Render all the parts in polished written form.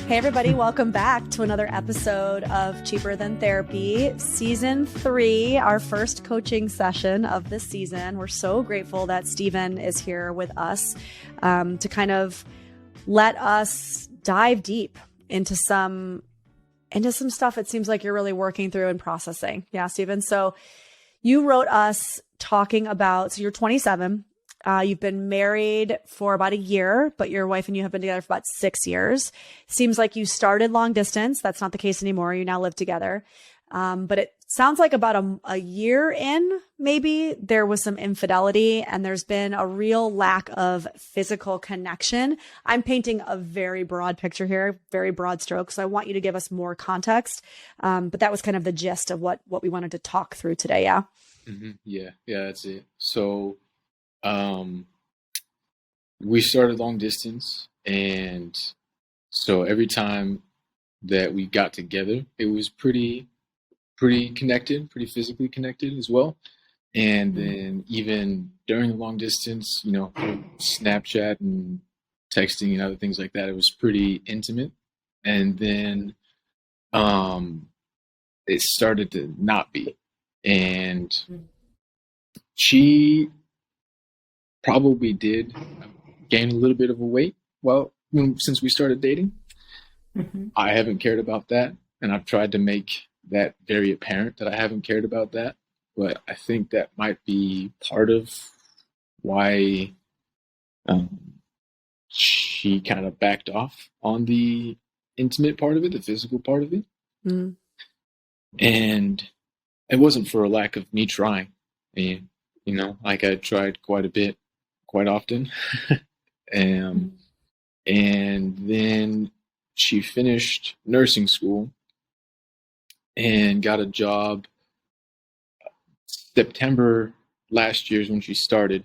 Hey, everybody, welcome back to another episode of Cheaper Than Therapy, Season 3, our first coaching session of this season. We're so grateful that Stephen is here with us to kind of let us dive deep into some stuff it seems like you're really working through and processing. Yeah, Stephen. So you wrote us talking about, so you're 27. You've been married for about a year, but your wife and you have been together for about 6 years. Seems like you started long distance. That's not the case anymore. You now live together. But it sounds like about a year in, maybe there was some infidelity and there's been a real lack of physical connection. I'm painting a very broad picture here, very broad strokes. So I want you to give us more context. But that was kind of the gist of what we wanted to talk through today. Yeah. Mm-hmm. Yeah, that's it. So, we started long distance, and so every time that we got together, it was pretty connected, pretty physically connected as well. And then even during the long distance, Snapchat and texting and other things like that, it was pretty intimate. And then it started to not be. And she probably did gain a little bit of a weight since we started dating. Mm-hmm. I haven't cared about that, and I've tried to make that very apparent that I haven't cared about that. But I think that might be part of why she kind of backed off on the intimate part of it, the physical part of it. Mm-hmm. And it wasn't for a lack of me trying. I tried quite a bit, quite often. And then she finished nursing school and got a job. September last year is when she started.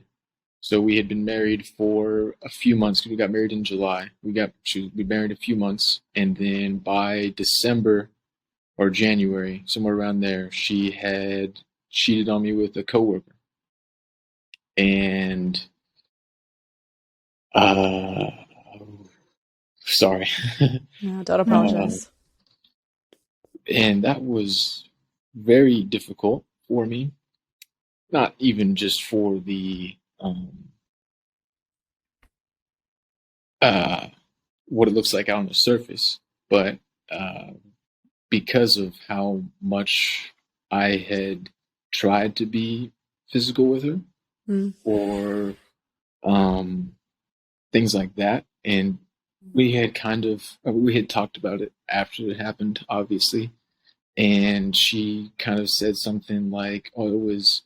So we had been married for a few months. We got married in July. We married a few months, and then by December or January, somewhere around there, she had cheated on me with a coworker. And sorry. No, don't apologize. And that was very difficult for me. Not even just for the what it looks like out on the surface, but because of how much I had tried to be physical with her, or things like that. And we had talked about it after it happened, obviously. And she kind of said something like, oh, it was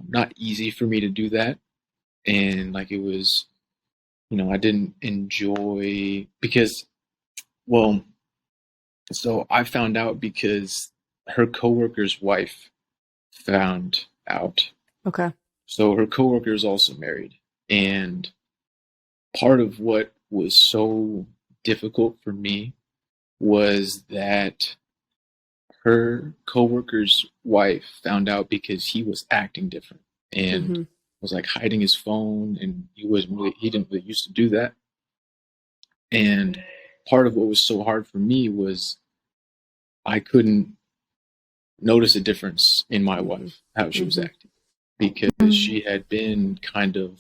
not easy for me to do that. And like, it was, I didn't enjoy because, so I found out because her coworker's wife found out. Okay. So her coworker is also married. And part of what was so difficult for me was that her coworker's wife found out because he was acting different and was like hiding his phone, and he didn't really used to do that. And part of what was so hard for me was I couldn't notice a difference in my wife, how she was acting, because she had been kind of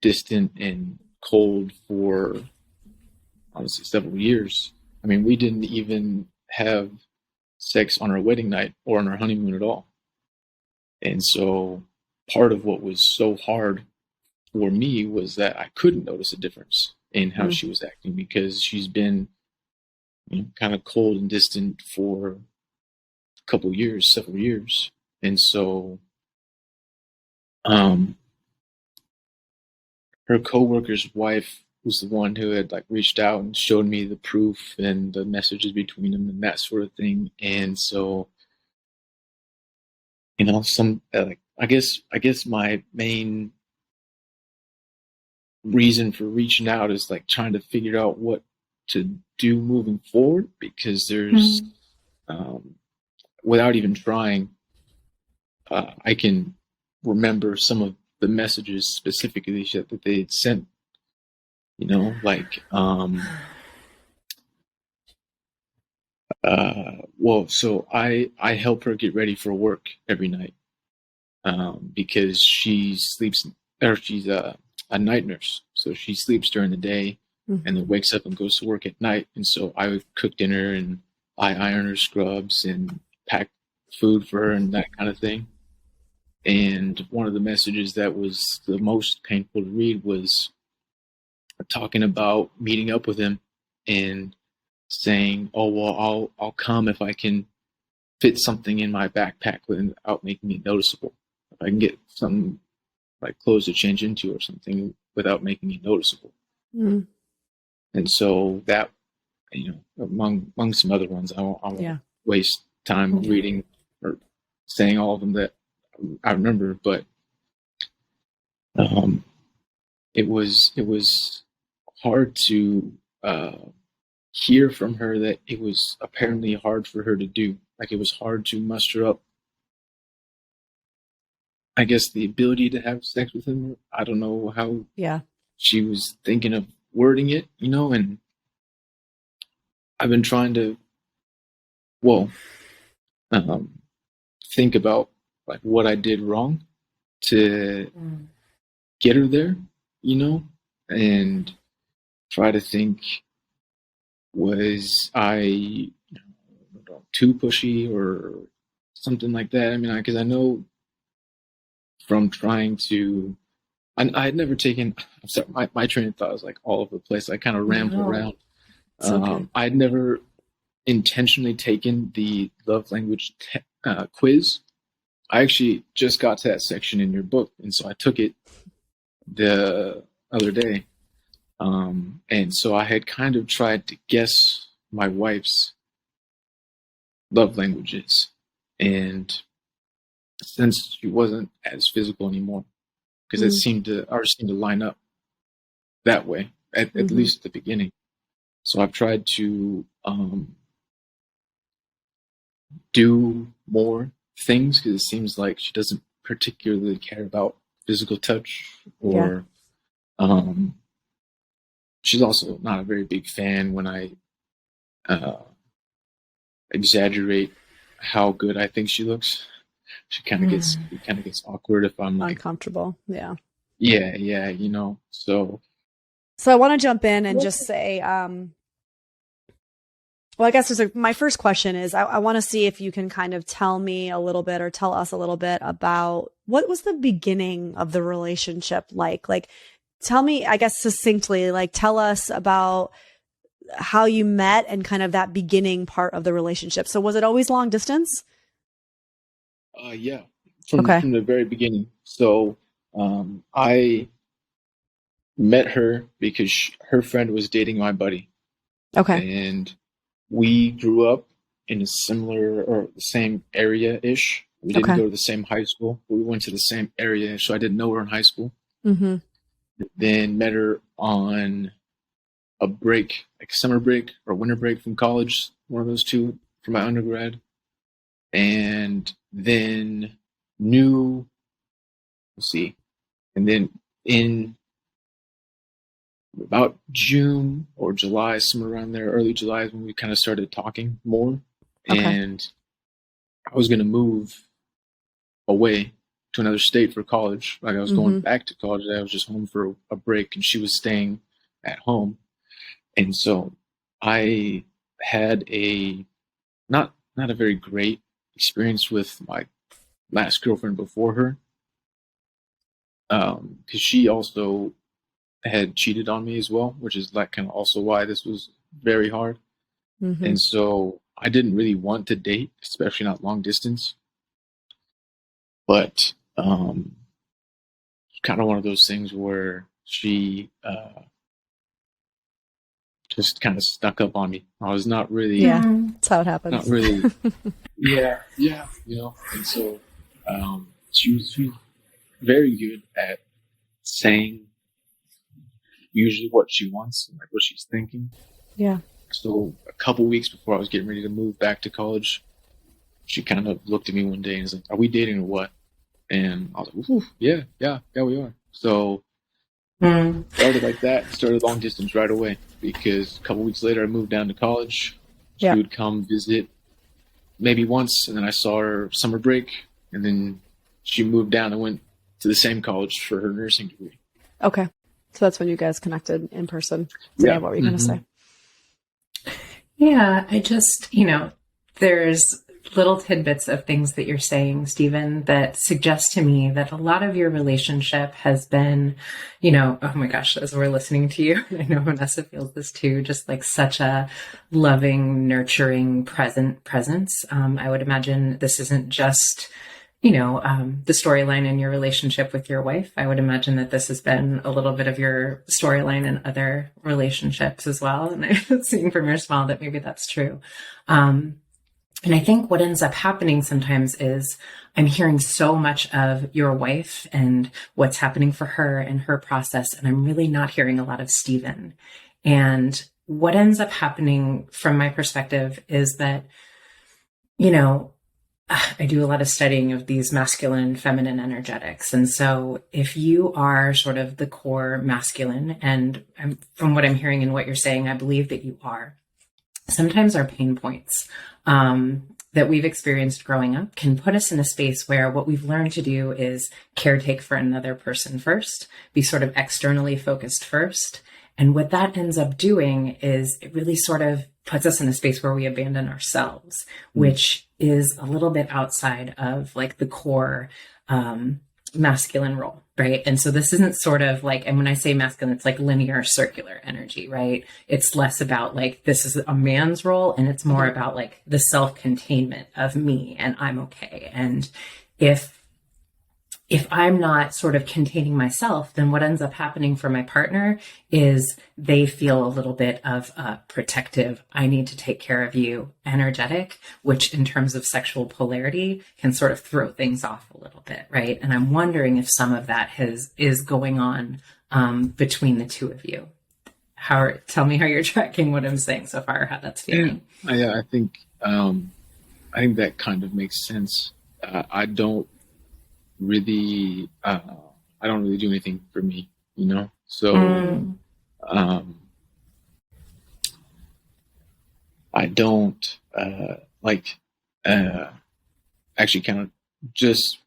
distant and cold for honestly several years. I mean, we didn't even have sex on our wedding night or on our honeymoon at all. And so part of what was so hard for me was that I couldn't notice a difference in how she was acting, because she's been kind of cold and distant for several years. And so her coworker's wife was the one who had like reached out and showed me the proof and the messages between them and that sort of thing. And so, I guess my main reason for reaching out is like trying to figure out what to do moving forward, because there's, without even trying, I can remember some of the messages specifically that they had sent, like, Well, so I help her get ready for work every night, because she sleeps, or she's a night nurse, so she sleeps during the day and then wakes up and goes to work at night. And so I would cook dinner and I iron her scrubs and pack food for her and that kind of thing. And one of the messages that was the most painful to read was talking about meeting up with him and saying, "Oh well, I'll come if I can fit something in my backpack without making it noticeable. If I can get some like clothes to change into or something without making it noticeable." Mm. And so that, among some other ones, I won't waste time reading or saying all of them that I remember, but it was hard to hear from her that it was apparently hard for her to do. Like it was hard to muster up, I guess, the ability to have sex with him. I don't know how she was thinking of wording it, and I've been trying to, well, think about like what I did wrong to get her there, and try to think, was I too pushy or something like that? I mean, because I know from trying to, I had never taken, I'm sorry, my train of thought was like all over the place. I kind of rambled around. Okay. I had never intentionally taken the love language quiz. I actually just got to that section in your book, and so I took it the other day. And so I had kind of tried to guess my wife's love languages, and since she wasn't as physical anymore, because it seemed to line up that way at least at the beginning. So I've tried to do more things because it seems like she doesn't particularly care about physical touch, or she's also not a very big fan when I exaggerate how good I think she looks. She kind of gets awkward if I'm like uncomfortable. Yeah. So I want to jump in and just say, well, I guess my first question is, I want to see if you can kind of tell me a little bit or tell us a little bit about what was the beginning of the relationship like? Like, tell me, I guess succinctly, like tell us about how you met and kind of that beginning part of the relationship. So was it always long distance? Yeah, from the very beginning. So I met her because her friend was dating my buddy. Okay. And we grew up in a similar or the same area-ish. We didn't go to the same high school, but we went to the same area, so I didn't know her in high school. Then met her on a break, like summer break or winter break from college, one of those two, for my undergrad. And then and then in about June or July, somewhere around there, early July is when we kind of started talking more. And I was going to move away to another state for college. Like I was going back to college. I was just home for a break, and she was staying at home. And so I had a not a very great experience with my last girlfriend before her, because she also had cheated on me as well, which is like kind of also why this was very hard. And so I didn't really want to date, especially not long distance. But kind of one of those things where she just kind of stuck up on me. I was not really, that's how it happens. Not really, And so she was very good at saying usually what she wants and like what she's thinking. Yeah. So a couple weeks before I was getting ready to move back to college, she kind of looked at me one day and was like, "Are we dating or what?" And I was like, yeah, we are. So started like that, started long distance right away, because a couple weeks later I moved down to college, She Yeah. would come visit maybe once, and then I saw her summer break, and then she moved down and went to the same college for her nursing degree. Okay. So that's when you guys connected in person. Danae, Yeah. what were you going to say? Yeah, I just, there's little tidbits of things that you're saying, Stephen, that suggest to me that a lot of your relationship has been, oh my gosh, as we're listening to you, I know Vanessa feels this too, just like such a loving, nurturing, presence. I would imagine this isn't just the storyline in your relationship with your wife. I would imagine that this has been a little bit of your storyline in other relationships as well. And I'm seeing from your smile that maybe that's true. And I think what ends up happening sometimes is I'm hearing so much of your wife and what's happening for her and her process. And I'm really not hearing a lot of Stephen. And what ends up happening from my perspective is that, I do a lot of studying of these masculine, feminine energetics. And so if you are sort of the core masculine, and from what I'm hearing and what you're saying, I believe that you are, sometimes our pain points that we've experienced growing up can put us in a space where what we've learned to do is caretake for another person first, be sort of externally focused first. And what that ends up doing is it really sort of puts us in a space where we abandon ourselves, which is a little bit outside of like the core masculine role, right? And so this isn't sort of like, and when I say masculine, it's like linear circular energy, right? It's less about like, this is a man's role, and it's more about like the self-containment of me and I'm okay. And if I'm not sort of containing myself, then what ends up happening for my partner is they feel a little bit of protective, I need to take care of you energetic, which in terms of sexual polarity can sort of throw things off a little bit, right? And I'm wondering if some of that is going on between the two of you. Tell me how you're tracking what I'm saying so far, how that's feeling. Yeah, I think that kind of makes sense. I don't really do anything for me, so I don't actually kind of just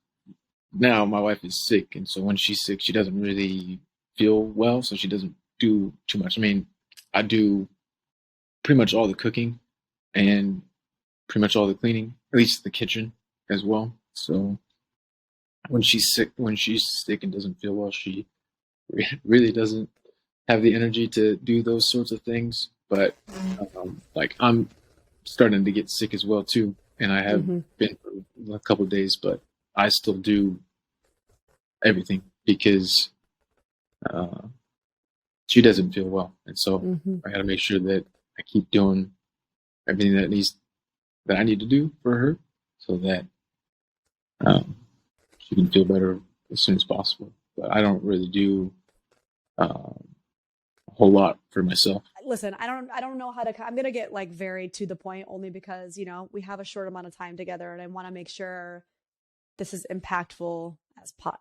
now my wife is sick, and so when she's sick she doesn't really feel well, so she doesn't do too much. I mean, I do pretty much all the cooking and pretty much all the cleaning, at least the kitchen as well. So when she's sick and doesn't feel well, she really doesn't have the energy to do those sorts of things. But I'm starting to get sick as well too, and I have been for a couple of days, but I still do everything because she doesn't feel well, and so I got to make sure that I keep doing everything that I need to do for her, so that she can feel better as soon as possible. But I don't really do a whole lot for myself. Listen, I don't know how to, I'm going to get like very to the point only because, we have a short amount of time together and I want to make sure this is impactful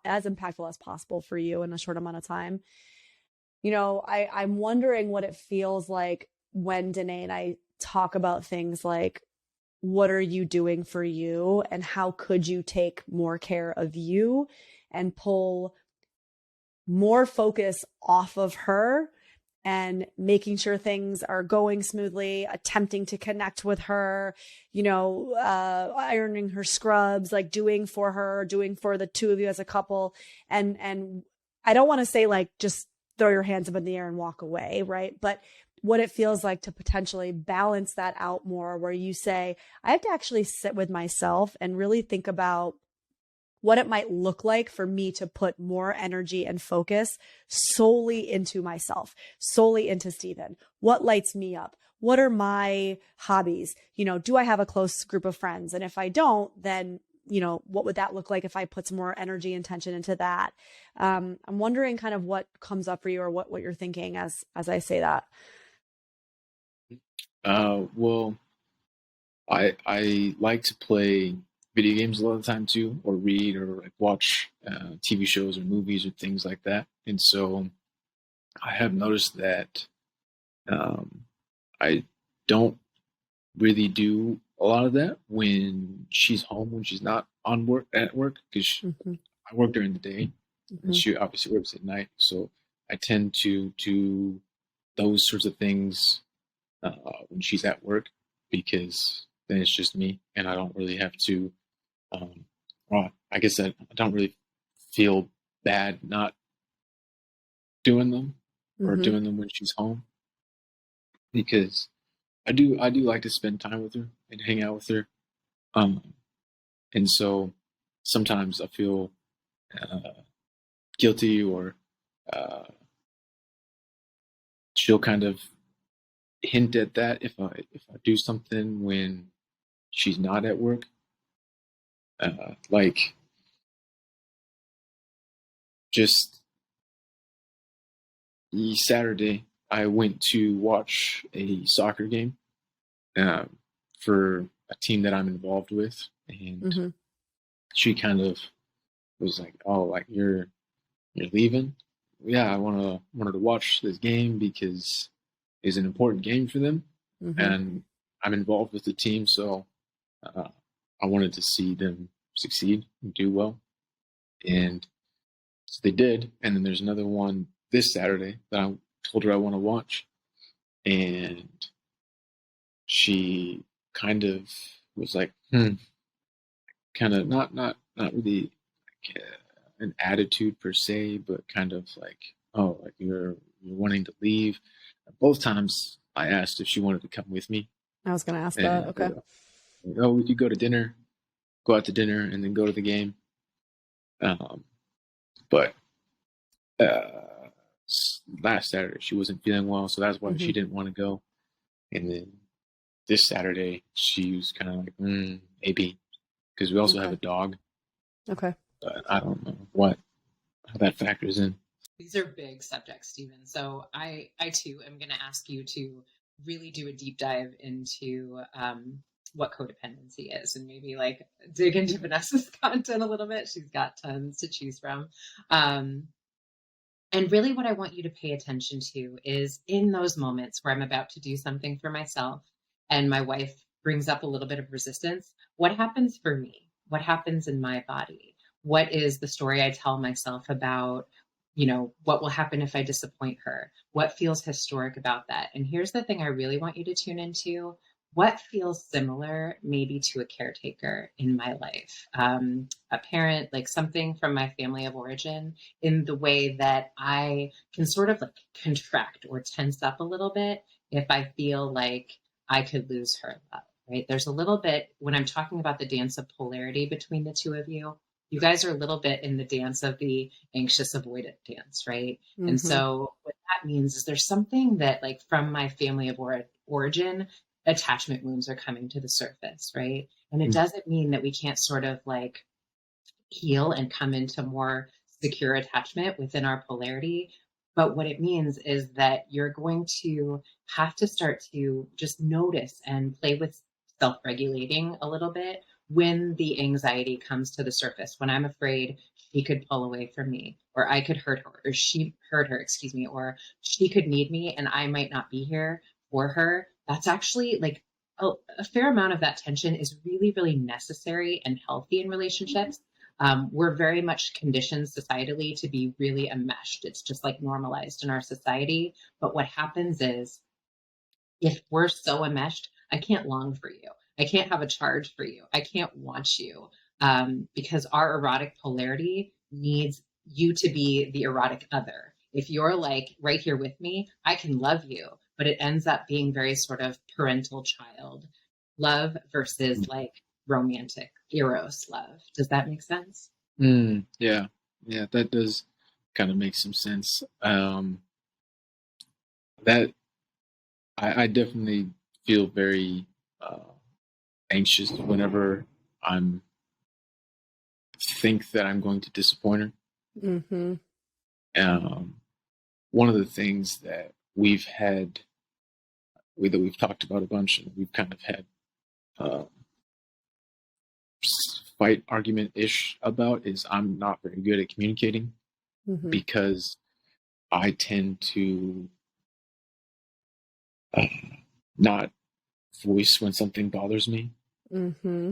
as impactful as possible for you in a short amount of time. I'm wondering what it feels like when Danae and I talk about things like, what are you doing for you and how could you take more care of you and pull more focus off of her and making sure things are going smoothly, attempting to connect with her, ironing her scrubs, like doing for her, doing for the two of you as a couple. And I don't want to say like, just throw your hands up in the air and walk away. Right. But what it feels like to potentially balance that out more, where you say, I have to actually sit with myself and really think about what it might look like for me to put more energy and focus solely into myself, solely into Stephen. What lights me up? What are my hobbies? Do I have a close group of friends? And if I don't, then, what would that look like if I put some more energy and tension into that? I'm wondering kind of what comes up for you or what you're thinking as I say that. Well, I like to play video games a lot of the time too, or read or like watch TV shows or movies or things like that. And so I have noticed that I don't really do a lot of that when she's home, when she's not at work, because Mm-hmm. I work during the day Mm-hmm. and she obviously works at night. So I tend to do those sorts of things when she's at work, because then it's just me and I don't really have to. Well, I guess I don't really feel bad not doing them or Mm-hmm. doing them when she's home, because I do like to spend time with her and hang out with her. Um, and so sometimes I feel uh, guilty, or uh, she'll kind of hint at that if I do something when she's not at work. Like just Saturday, I went to watch a soccer game um, for a team that I'm involved with, and Mm-hmm. she kind of was like, "Oh, like you're leaving? Yeah, I wanted to watch this game because it's an important game for them, Mm-hmm. and I'm involved with the team, so uh, I wanted to see them succeed and do well." And so they did. And then there's another one this Saturday that I told her I want to watch, and she kind of was like, kind of not really like, an attitude per se, but kind of like, oh, like you're wanting to leave. Both times I asked if she wanted to come with me, I was going to ask that. and Okay. oh, we could go to dinner, go out to dinner, and then go to the game. Um, but uh, last Saturday she wasn't feeling well, so that's why Mm-hmm. she didn't want to go. And then this Saturday she was kind of like, maybe, because we also have Okay. a dog, Okay. but I don't know how that factors in. These are big subjects, Stephen. So I too am going to ask you to really do a deep dive into what codependency is, and maybe like dig into Vanessa's content a little bit. She's got tons to choose from. Um, and really, what I want you to pay attention to is in those moments where I'm about to do something for myself and my wife brings up a little bit of resistance, what happens for me? What happens in my body? What is the story I tell myself about, what will happen if I disappoint her? What feels historic about that? And here's the thing I really want you to tune into. What feels similar maybe to a caretaker in my life? A parent, like something from my family of origin, in the way that I can sort of like contract or tense up a little bit if I feel like I could lose her love, right? There's a little bit when I'm talking about the dance of polarity between the two of you. You guys are a little bit in the dance of the anxious avoidant dance, right? And Mm-hmm. so what that means is there's something that, like, from my family of origin, attachment wounds are coming to the surface, right? And it doesn't mean that we can't sort of like heal and come into more secure attachment within our polarity. But what it means is that you're going to have to start to just notice and play with self regulating a little bit when the anxiety comes to the surface. When I'm afraid she could pull away from me, or I could hurt her, or she hurt her, excuse me, or she could need me and I might not be here for her. That's actually like a fair amount of that tension is really, really necessary and healthy in relationships. We're very much conditioned societally to be really enmeshed. It's just like normalized in our society. But what happens is if we're so enmeshed, I can't long for you. I can't have a charge for you. I can't want you because our erotic polarity needs you to be the erotic other. If you're like right here with me, I can love you, but it ends up being very sort of parental child love versus like romantic eros love. Does that make sense? Yeah, yeah, that does kind of make some sense. That I definitely feel very anxious whenever I'm think that I'm going to disappoint her. Mm-hmm. Um, One of the things that we've talked about a bunch, and we've kind of had uh, fight argument ish about, is I'm not very good at communicating, Mm-hmm. because I tend to uh, not voice when something bothers me, Mm-hmm.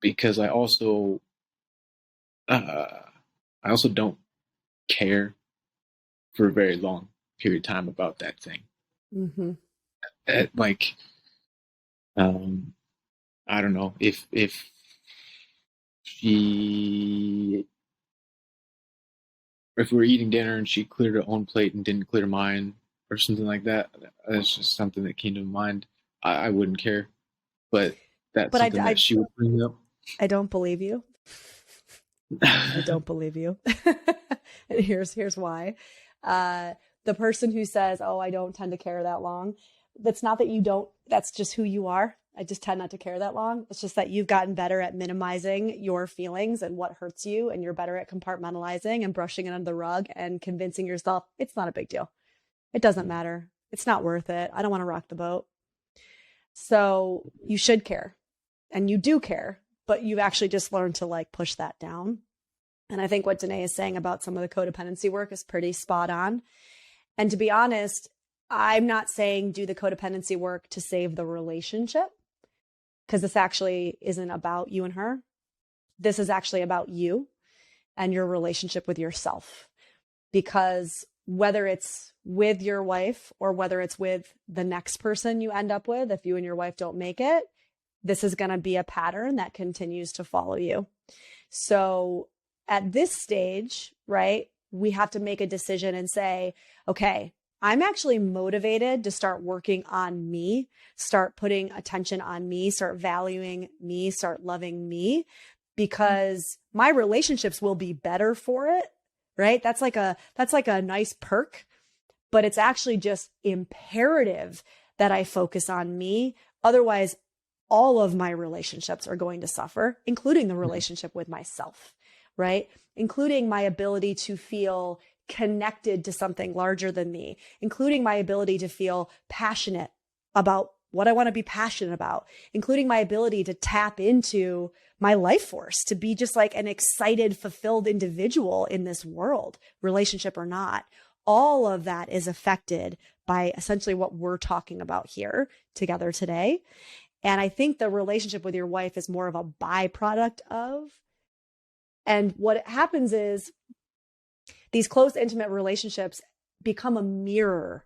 because I also don't care for a very long period of time about that thing. Mm-hmm. Like, um, I don't know if she if we were eating dinner and she cleared her own plate and didn't clear mine or something like that. That's just something that came to mind. I wouldn't care, but that's But something that she would bring up. I don't believe you. I don't believe you. And here's why. The person who says, "Oh, I don't tend to care that long," that's not that you don't, that's just who you are. I just tend not to care that long. It's just that you've gotten better at minimizing your feelings and what hurts you, and you're better at compartmentalizing and brushing it under the rug and convincing yourself it's not a big deal. It doesn't matter. It's not worth it. I don't want to rock the boat. So you should care, and you do care, but you've actually just learned to like push that down. And I think what Danae is saying about some of the codependency work is pretty spot on. And to be honest, I'm not saying do the codependency work to save the relationship, because this actually isn't about you and her. This is actually about you and your relationship with yourself. Because whether it's with your wife or whether it's with the next person you end up with, if you and your wife don't make it, this is going to be a pattern that continues to follow you. So at this stage, right, we have to make a decision and say, okay, I'm actually motivated to start working on me, start putting attention on me, start valuing me, start loving me, because my relationships will be better for it, right? That's like a nice perk, but it's actually just imperative that I focus on me. Otherwise, all of my relationships are going to suffer, including the relationship with myself, right? Including my ability to feel connected to something larger than me, including my ability to feel passionate about what I want to be passionate about, including my ability to tap into my life force, to be just like an excited, fulfilled individual in this world, relationship or not. All of that is affected by essentially what we're talking about here together today. And I think the relationship with your wife is more of a byproduct of. And what happens is these close, intimate relationships become a mirror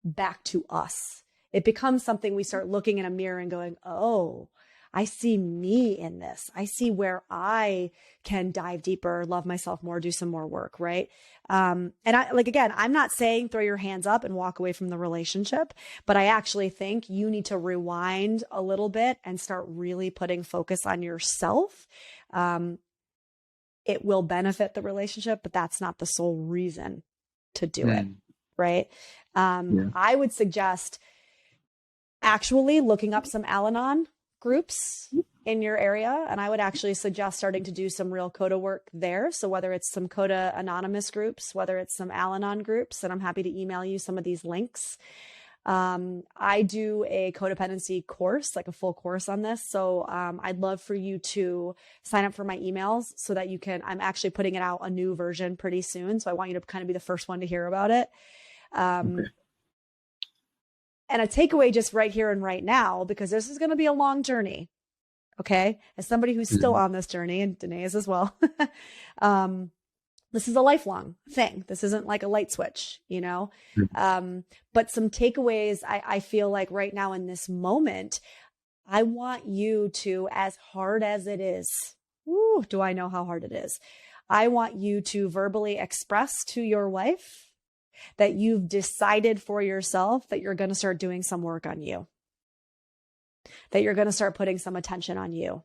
back to us. It becomes something we start looking in a mirror and going, oh, I see me in this. I see where I can dive deeper, love myself more, do some more work, right? And again, I'm not saying throw your hands up and walk away from the relationship, but I actually think you need to rewind a little bit and start really putting focus on yourself. It will benefit the relationship, but that's not the sole reason to do it, right? I would suggest actually looking up some Al-Anon groups in your area. And I would actually suggest starting to do some real coda work there. So whether it's some coda anonymous groups, whether it's some Al-Anon groups, and I'm happy to email you some of these links. I do a codependency course, like a full course on this. So I'd love for you to sign up for my emails so that you can, I'm actually putting it out a new version pretty soon. So I want you to kind of be the first one to hear about it. Okay. And a takeaway just right here and right now, because this is going to be a long journey. Okay. As somebody who's still on this journey, and Danae is as well, this is a lifelong thing. This isn't like a light switch, you know? But some takeaways I feel like right now in this moment, I want you to, as hard as it is, do I know how hard it is? I want you to verbally express to your wife that you've decided for yourself that you're going to start doing some work on you, that you're going to start putting some attention on you,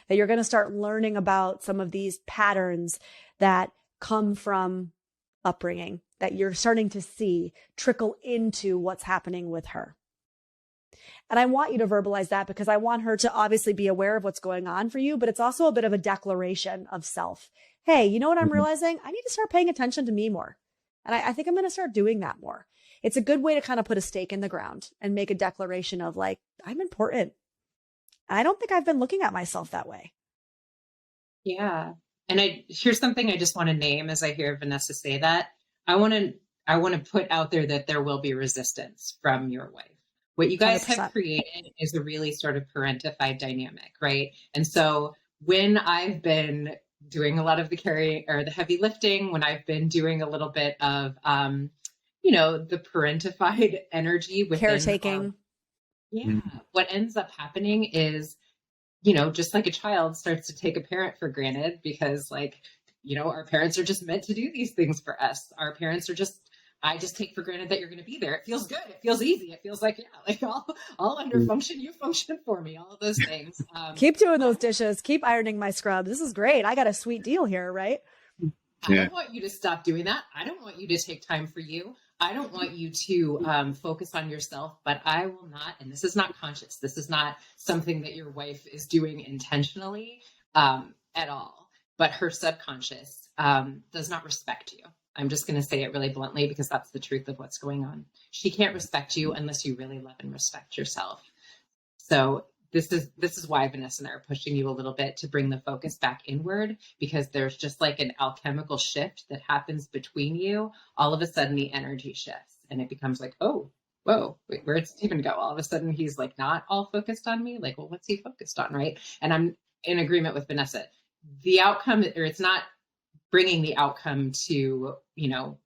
that you're going to start learning about some of these patterns that come from upbringing, that you're starting to see trickle into what's happening with her. And I want you to verbalize that because I want her to obviously be aware of what's going on for you, but it's also a bit of a declaration of self. Hey, you know what I'm realizing? I need to start paying attention to me more. And I think I'm going to start doing that more. It's a good way to kind of put a stake in the ground and make a declaration of like, I'm important. I don't think I've been looking at myself that way. Yeah. And here's something I just want to name as I hear Vanessa say that. I want to put out there that there will be resistance from your wife. What you guys 100%. have created is a really sort of parentified dynamic, right? And so when I've been doing a lot of the carrying or the heavy lifting, when I've been doing a little bit of, the parentified energy within Caretaking. what ends up happening is, just like a child starts to take a parent for granted because our parents are just meant to do these things for us. Our parents are I just take for granted that you're going to be there. It feels good. It feels easy. It feels like, I'll under function. You function for me. All of those things. Keep doing those dishes. Keep ironing my scrubs. This is great. I got a sweet deal here, right? I don't want you to stop doing that. I don't want you to take time for you. I don't want you to focus on yourself, but I will not. And this is not conscious. This is not something that your wife is doing intentionally at all. But her subconscious does not respect you. I'm just going to say it really bluntly because that's the truth of what's going on. She can't respect you unless you really love and respect yourself. So this is why Vanessa and I are pushing you a little bit to bring the focus back inward, because there's just like an alchemical shift that happens between you. All of a sudden the energy shifts and it becomes like, oh, whoa, wait, where'd Stephen go? All of a sudden he's like not all focused on me. Like, well, what's he focused on? Right. And I'm in agreement with Vanessa. The outcome, or it's not bringing the outcome to,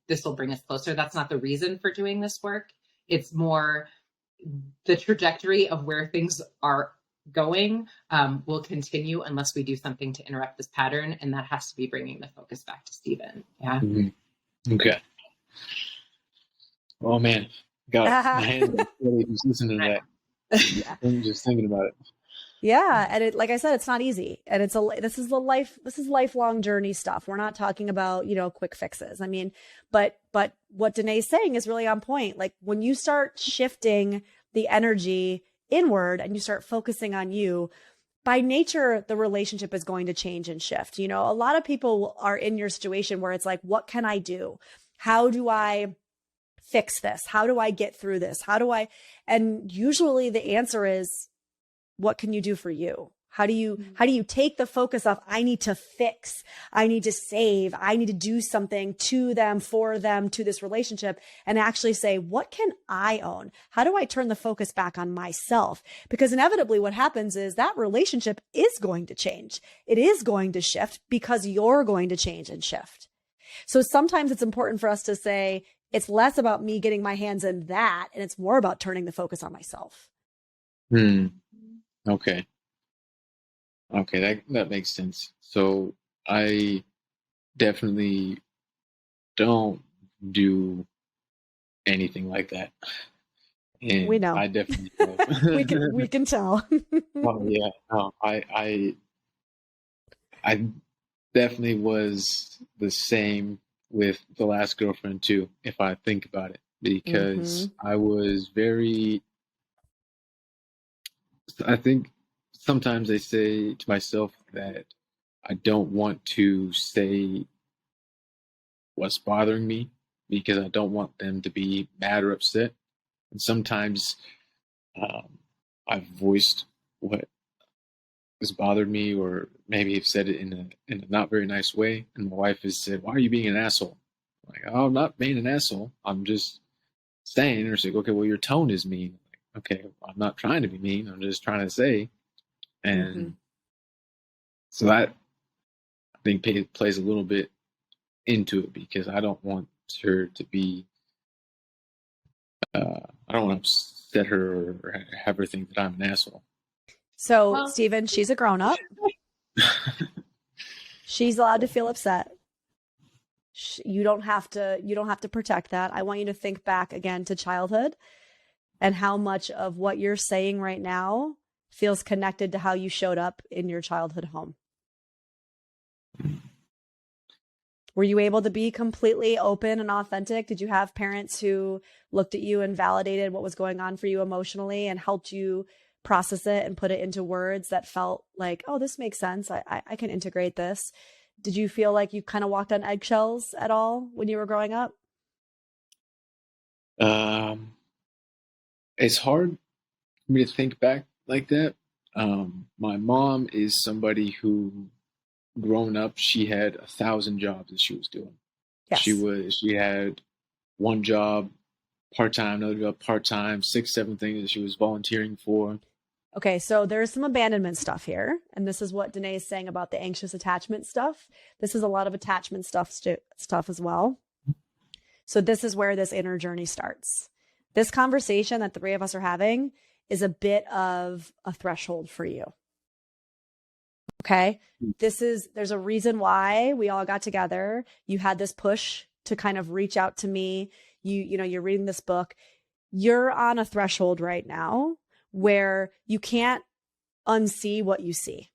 this will bring us closer. That's not the reason for doing this work. It's more the trajectory of where things are going will continue unless we do something to interrupt this pattern. And that has to be bringing the focus back to Stephen. Yeah. Mm-hmm. Okay. Oh man, got my hand really just listening to that. I'm just thinking about it. Yeah, and it, like I said, it's not easy, and this is lifelong journey stuff. We're not talking about quick fixes. I mean, but what Danae's saying is really on point. Like when you start shifting the energy inward and you start focusing on you, by nature, the relationship is going to change and shift. A lot of people are in your situation where it's like, what can I do? How do I fix this? How do I get through this? And usually the answer is, what can you do for you? How do you take the focus off, I need to fix, I need to save, I need to do something to them, for them, to this relationship, and actually say, what can I own? How do I turn the focus back on myself? Because inevitably what happens is that relationship is going to change. It is going to shift because you're going to change and shift. So sometimes it's important for us to say, it's less about me getting my hands in that, and it's more about turning the focus on myself. Okay, that makes sense. So I definitely don't do anything like that. And we know. I definitely know. we can tell. Oh yeah, no, I definitely was the same with the last girlfriend too, if I think about it, because I was very. I think sometimes I say to myself that I don't want to say what's bothering me because I don't want them to be mad or upset. And sometimes I've voiced what has bothered me, or maybe have said it in a not very nice way. And my wife has said, "Why are you being an asshole?" I'm like, "Oh, I'm not being an asshole. I'm just saying." And she's like, "Okay, well, your tone is mean." Okay, I'm not trying to be mean. I'm just trying to say. And so that, I think, plays a little bit into it, because I don't want her to be, I don't want to upset her or have her think that I'm an asshole. So, Stephen, she's a grown-up. She's allowed to feel upset. You don't have to protect that. I want you to think back again to childhood and how much of what you're saying right now feels connected to how you showed up in your childhood home. Were you able to be completely open and authentic? Did you have parents who looked at you and validated what was going on for you emotionally and helped you process it and put it into words that felt like, oh, this makes sense. I can integrate this. Did you feel like you kind of walked on eggshells at all when you were growing up? It's hard for me to think back like that. My mom is somebody who, growing up, she had 1,000 jobs that she was doing. Yes. She had one job part-time, another job part-time, 6, 7 things that she was volunteering for. Okay, so there's some abandonment stuff here. And this is what Danae is saying about the anxious attachment stuff. This is a lot of attachment stuff as well. So this is where this inner journey starts. This conversation that the three of us are having is a bit of a threshold for you. Okay. There's a reason why we all got together. You had this push to kind of reach out to me. You're reading this book. You're on a threshold right now where you can't unsee what you see.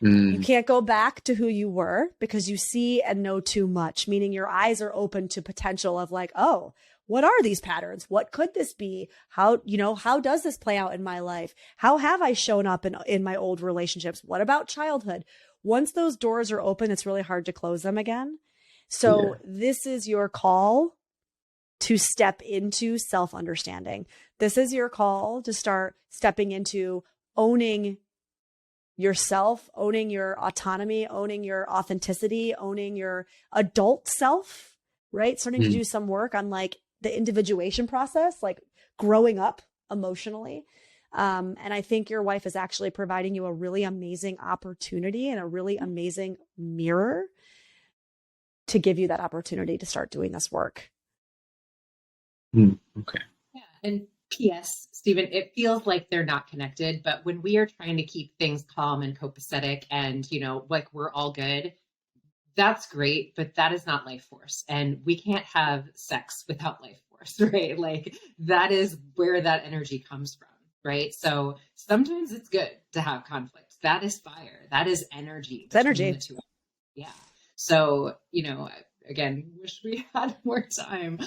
You can't go back to who you were because you see and know too much, meaning your eyes are open to potential of like, oh, what are these patterns? What could this be? How does this play out in my life? How have I shown up in my old relationships? What about childhood? Once those doors are open, it's really hard to close them again. So This is your call to step into self-understanding. This is your call to start stepping into owning yourself, owning your autonomy, owning your authenticity, owning your adult self, right? Starting to do some work on like the individuation process, like growing up emotionally. And I think your wife is actually providing you a really amazing opportunity and a really amazing mirror to give you that opportunity to start doing this work. Okay. Yeah. And P.S., Stephen, it feels like they're not connected, but when we are trying to keep things calm and copacetic and, like we're all good, that's great, but that is not life force. And we can't have sex without life force, right? Like that is where that energy comes from, right? So sometimes it's good to have conflict. That is fire. That is energy. It's energy. The two. Yeah. So, again, wish we had more time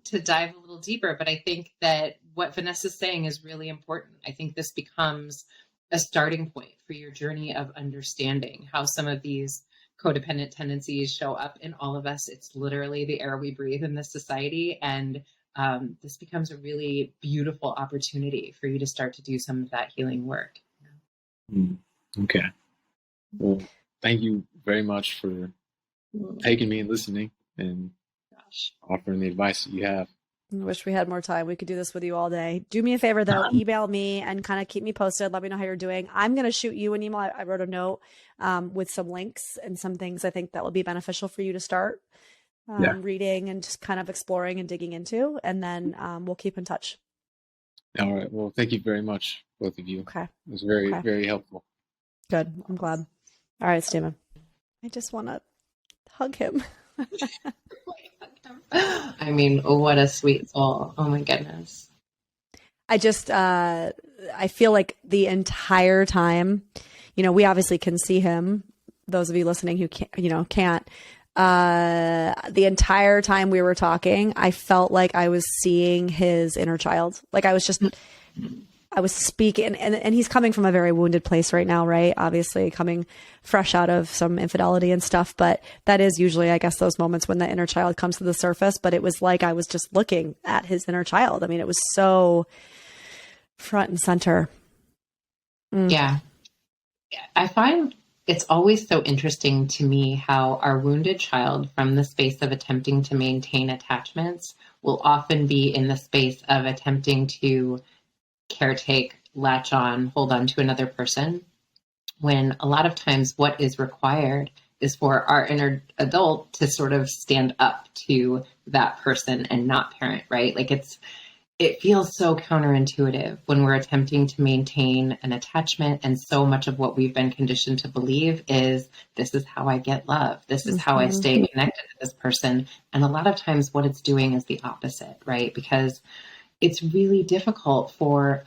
to dive a little deeper. But I think that what Vanessa's saying is really important. I think this becomes a starting point for your journey of understanding how some of these codependent tendencies show up in all of us. It's literally the air we breathe in this society. And this becomes a really beautiful opportunity for you to start to do some of that healing work. Okay. Well, thank you very much for taking me and listening and offering the advice that you have. I wish we had more time. We could do this with you all day. Do me a favor though, email me and kind of keep me posted. Let me know how you're doing. I'm going to shoot you an email. I wrote a note with some links and some things I think that will be beneficial for you to start reading and just kind of exploring and digging into. And then we'll keep in touch. All right. Well, thank you very much, both of you. Okay. It was very, very helpful. Good. I'm glad. All right, Stephen. I just want to hug him. I mean, what a sweet soul. Oh my goodness. I just, I feel like the entire time, we obviously can see him. Those of you listening who can't, the entire time we were talking, I felt like I was seeing his inner child. Like I was speaking and he's coming from a very wounded place right now, right? Obviously coming fresh out of some infidelity and stuff, but that is usually, I guess, those moments when the inner child comes to the surface. But it was like, I was just looking at his inner child. I mean, it was so front and center. Yeah. I find it's always so interesting to me how our wounded child from the space of attempting to maintain attachments will often be in the space of attempting to caretake, latch on, hold on to another person, when a lot of times what is required is for our inner adult to sort of stand up to that person and not parent, right? Like it feels so counterintuitive when we're attempting to maintain an attachment. And so much of what we've been conditioned to believe is this is how I get love. This is how I stay connected to this person. And a lot of times what it's doing is the opposite, right? Because it's really difficult for,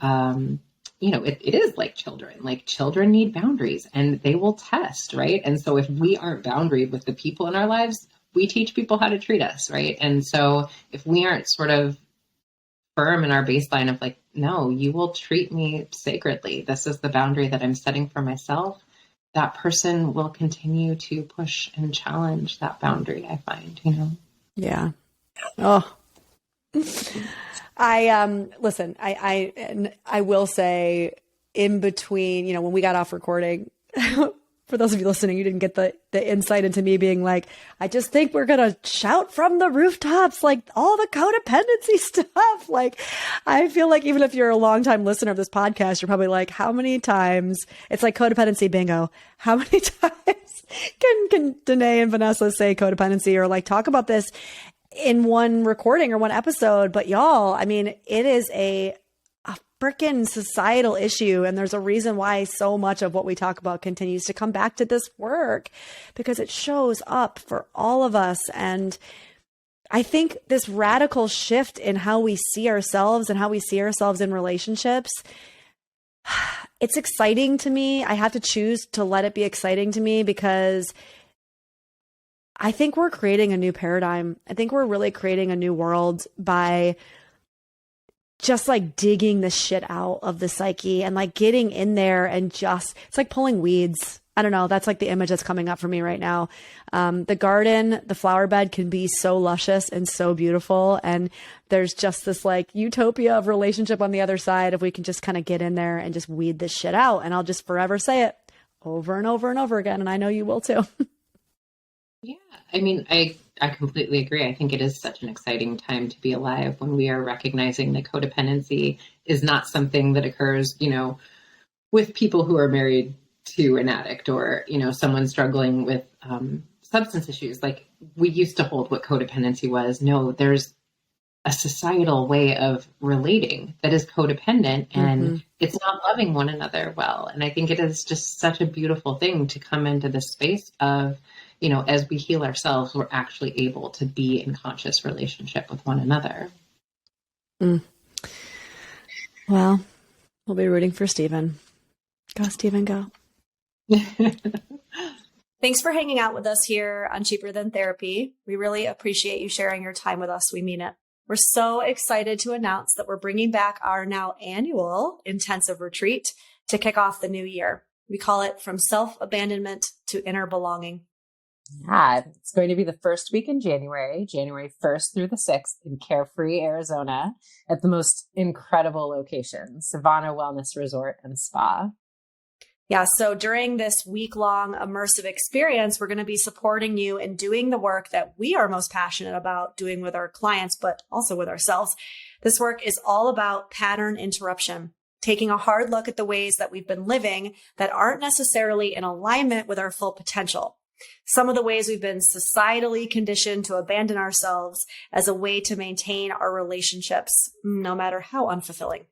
it is like children. Like children need boundaries and they will test, right? And so if we aren't boundaried with the people in our lives, we teach people how to treat us, right? And so if we aren't sort of firm in our baseline of like, no, you will treat me sacredly. This is the boundary that I'm setting for myself. That person will continue to push and challenge that boundary, I find, Yeah. Oh, listen, I will say in between, when we got off recording For those of you listening, you didn't get the insight into me being like, I just think we're going to shout from the rooftops, like all the codependency stuff. Like, I feel like even if you're a longtime listener of this podcast, you're probably like, how many times, it's like codependency bingo. How many times can Danae and Vanessa say codependency or like talk about this in one recording or one episode? But y'all, I mean, it is a freaking societal issue. And there's a reason why so much of what we talk about continues to come back to this work, because it shows up for all of us. And I think this radical shift in how we see ourselves and how we see ourselves in relationships, it's exciting to me. I have to choose to let it be exciting to me because I think we're creating a new paradigm. I think we're really creating a new world by just like digging the shit out of the psyche and like getting in there and just, it's like pulling weeds. I don't know. That's like the image that's coming up for me right now. The garden, the flower bed can be so luscious and so beautiful. And there's just this like utopia of relationship on the other side if we can just kind of get in there and just weed this shit out. And I'll just forever say it over and over and over again. And I know you will too. Yeah. I mean, I completely agree. I think it is such an exciting time to be alive when we are recognizing that codependency is not something that occurs, with people who are married to an addict or, someone struggling with substance issues. Like we used to hold what codependency was. No, there's a societal way of relating that is codependent and it's not loving one another well. And I think it is just such a beautiful thing to come into this space of, as we heal ourselves, we're actually able to be in conscious relationship with one another. Well, we'll be rooting for Stephen. Go, Stephen, go. Thanks for hanging out with us here on Cheaper Than Therapy. We really appreciate you sharing your time with us. We mean it. We're so excited to announce that we're bringing back our now annual intensive retreat to kick off the new year. We call it From Self-Abandonment to Inner Belonging. Yeah, it's going to be the first week in January 1st through the 6th in Carefree, Arizona, at the most incredible location, Savannah Wellness Resort and Spa. Yeah, so during this week-long immersive experience, we're going to be supporting you in doing the work that we are most passionate about doing with our clients, but also with ourselves. This work is all about pattern interruption, taking a hard look at the ways that we've been living that aren't necessarily in alignment with our full potential. Some of the ways we've been societally conditioned to abandon ourselves as a way to maintain our relationships, no matter how unfulfilling.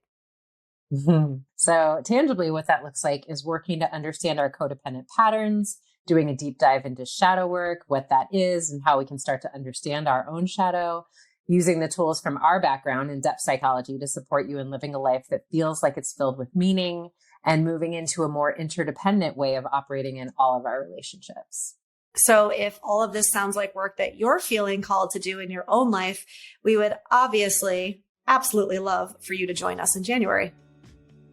So tangibly, what that looks like is working to understand our codependent patterns, doing a deep dive into shadow work, what that is, and how we can start to understand our own shadow, using the tools from our background in depth psychology to support you in living a life that feels like it's filled with meaning, and moving into a more interdependent way of operating in all of our relationships. So if all of this sounds like work that you're feeling called to do in your own life, we would absolutely love for you to join us in January.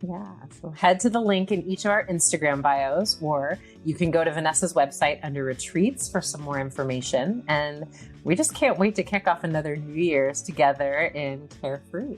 Yeah, so head to the link in each of our Instagram bios, or you can go to Vanessa's website under retreats for some more information. And we just can't wait to kick off another New Year's together in Carefree.